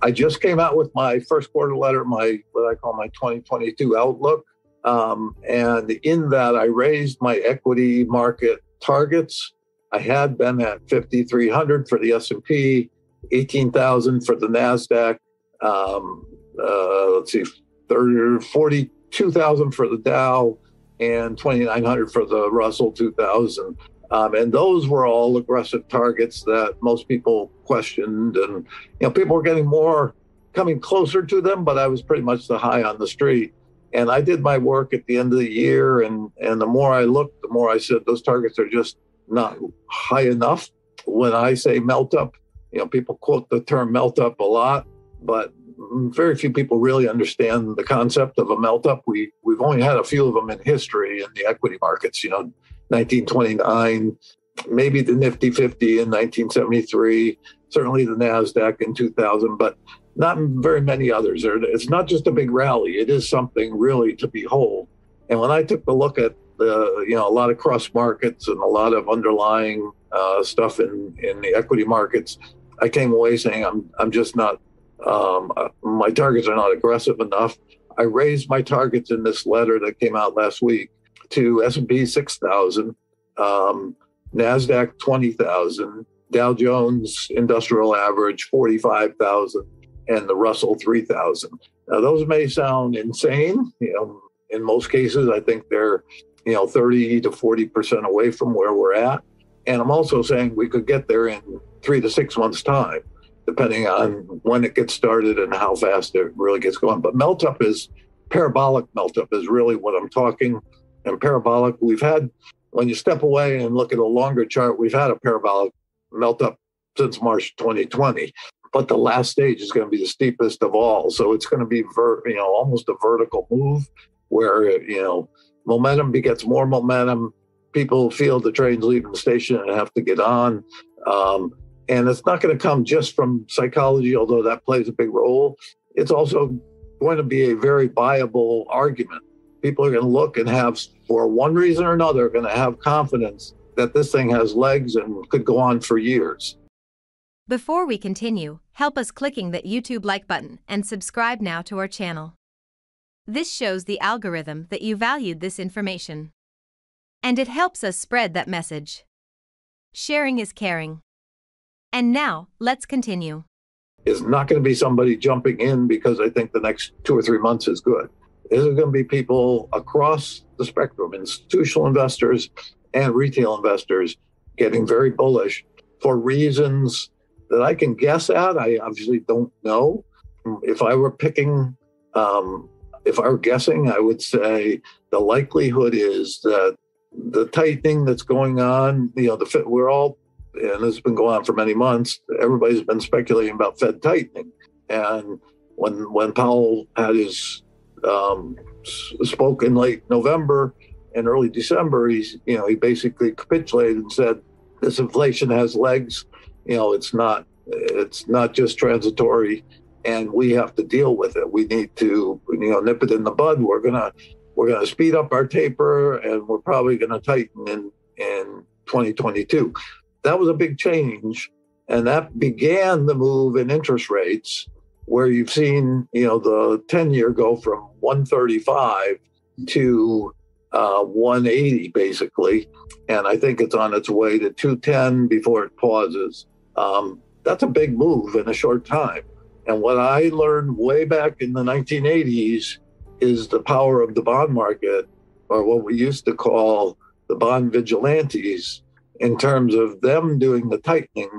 I just came out with my first quarter letter, what I call my 2022 outlook. And in that, I raised my equity market targets. I had been at 5,300 for the S&P, 18,000 for the NASDAQ, 42,000 for the Dow, and 2,900 for the Russell 2000. And those were all aggressive targets that most people questioned. And, people were coming closer to them, but I was pretty much the high on the street. And I did my work at the end of the year. And the more I looked, the more I said, those targets are just not high enough. When I say melt up, people quote the term melt up a lot, but very few people really understand the concept of a melt up. We've only had a few of them in history in the equity markets, 1929, maybe the Nifty 50 in 1973, certainly the NASDAQ in 2000, but not very many others. It's not just a big rally. It is something really to behold. And when I took a look at a lot of cross markets and a lot of underlying stuff in the equity markets, I came away saying I'm just not, my targets are not aggressive enough. I raised my targets in this letter that came out last week to S&P 6,000, NASDAQ 20,000, Dow Jones Industrial Average 45,000, and the Russell 3,000. Now, those may sound insane. In most cases, I think they're 30 to 40% away from where we're at. And I'm also saying we could get there in 3 to 6 months' time, depending on when it gets started and how fast it really gets going. But parabolic melt up is really what I'm talking. And parabolic, when you step away and look at a longer chart, we've had a parabolic melt up since March 2020. But the last stage is going to be the steepest of all. So it's going to be almost a vertical move where, momentum begets more momentum. People feel the train's leaving the station and have to get on. And it's not going to come just from psychology, although that plays a big role. It's also going to be a very viable argument. People are going to look and have, for one reason or another, going to have confidence that this thing has legs and could go on for years. Before we continue, help us clicking that YouTube like button and subscribe now to our channel. This shows the algorithm that you valued this information. And it helps us spread that message. Sharing is caring. And now, let's continue. It's not going to be somebody jumping in because I think the next 2 or 3 months is good. This is going to be people across the spectrum, institutional investors and retail investors, getting very bullish for reasons that I can guess at. I obviously don't know. If I were guessing, I would say the likelihood is that the tightening that's going on, we're all, and this has been going on for many months, everybody's been speculating about Fed tightening. And when Powell had his spoke in late November and early December, he basically capitulated and said, this inflation has legs. It's not just transitory, and we have to deal with it. We need to, nip it in the bud. We're gonna speed up our taper, and we're probably gonna tighten in 2022. That was a big change, and that began the move in interest rates, where you've seen, the 10-year go from 135 to 180 basically, and I think it's on its way to 210 before it pauses. That's a big move in a short time. And what I learned way back in the 1980s is the power of the bond market, or what we used to call the bond vigilantes, in terms of them doing the tightening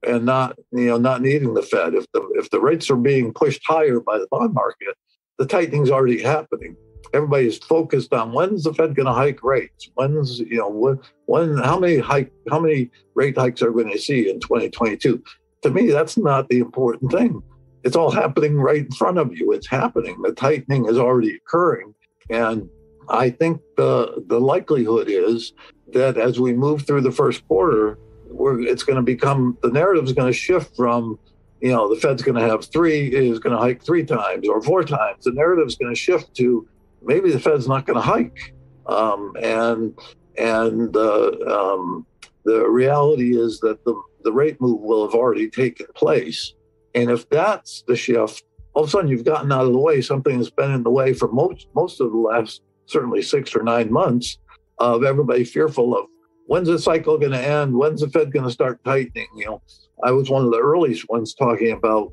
and not needing the Fed. If the rates are being pushed higher by the bond market, the tightening's already happening. Everybody's focused on when's the Fed going to hike rates? How many rate hikes are we going to see in 2022? To me, that's not the important thing. It's all happening right in front of you. It's happening. The tightening is already occurring. And I think the likelihood is that as we move through the first quarter, the narrative is going to shift from, the Fed's going to hike 3 times or 4 times. The narrative is going to shift to maybe the Fed's not going to hike. The reality is that the rate move will have already taken place. And if that's the shift, all of a sudden you've gotten out of the way, something that's been in the way for most of the last certainly 6 or 9 months of everybody fearful of when's the cycle going to end? When's the Fed going to start tightening? I was one of the earliest ones talking about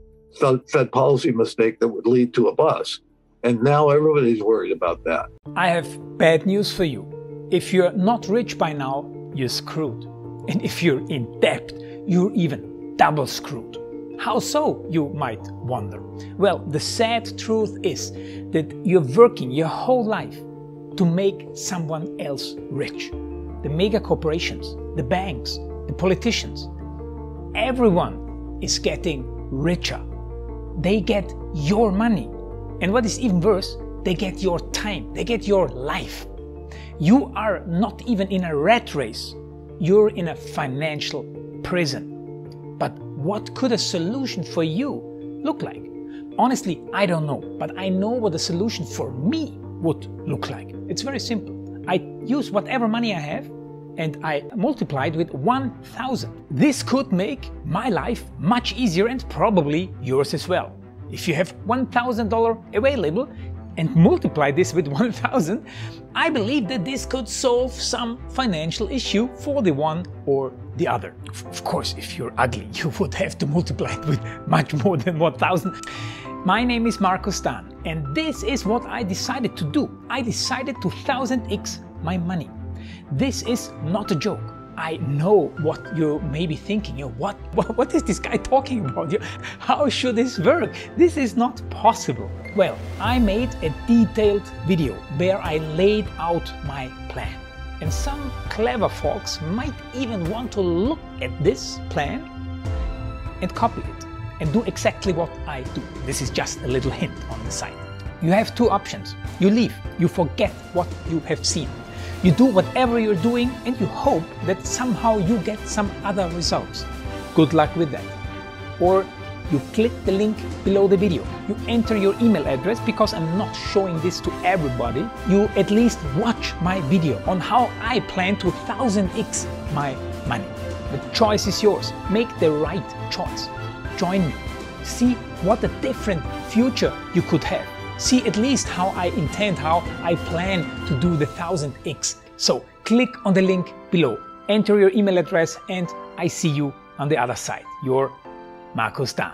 Fed policy mistake that would lead to a bust. And now everybody's worried about that. I have bad news for you. If you're not rich by now, you're screwed. And if you're in debt, you're even double screwed. How so, you might wonder? Well, the sad truth is that you're working your whole life to make someone else rich. The mega corporations, the banks, the politicians, everyone is getting richer. They get your money. And what is even worse, they get your time, they get your life. You are not even in a rat race, you're in a financial prison. But what could a solution for you look like? Honestly, I don't know, but I know what a solution for me would look like. It's very simple. I use whatever money I have and I multiply it with 1,000. This could make my life much easier and probably yours as well. If you have $1,000 available and multiply this with 1,000, I believe that this could solve some financial issue for the one or the other. Of course, if you're ugly, you would have to multiply it with much more than 1,000. My name is Marco Stan, and this is what I decided to do. I decided to 1000x my money. This is not a joke. I know what you may be thinking. What is this guy talking about? How should this work? This is not possible. Well, I made a detailed video where I laid out my plan. And some clever folks might even want to look at this plan and copy it and do exactly what I do. This is just a little hint on the side. You have two options. You leave, you forget what you have seen. You do whatever you're doing and you hope that somehow you get some other results. Good luck with that. Or you click the link below the video. You enter your email address because I'm not showing this to everybody. You at least watch my video on how I plan to 1000x my money. The choice is yours. Make the right choice. Join me. See what a different future you could have. See at least how I intend, how I plan to do the 1000x. So click on the link below, enter your email address, and I see you on the other side. Your Marco Stan.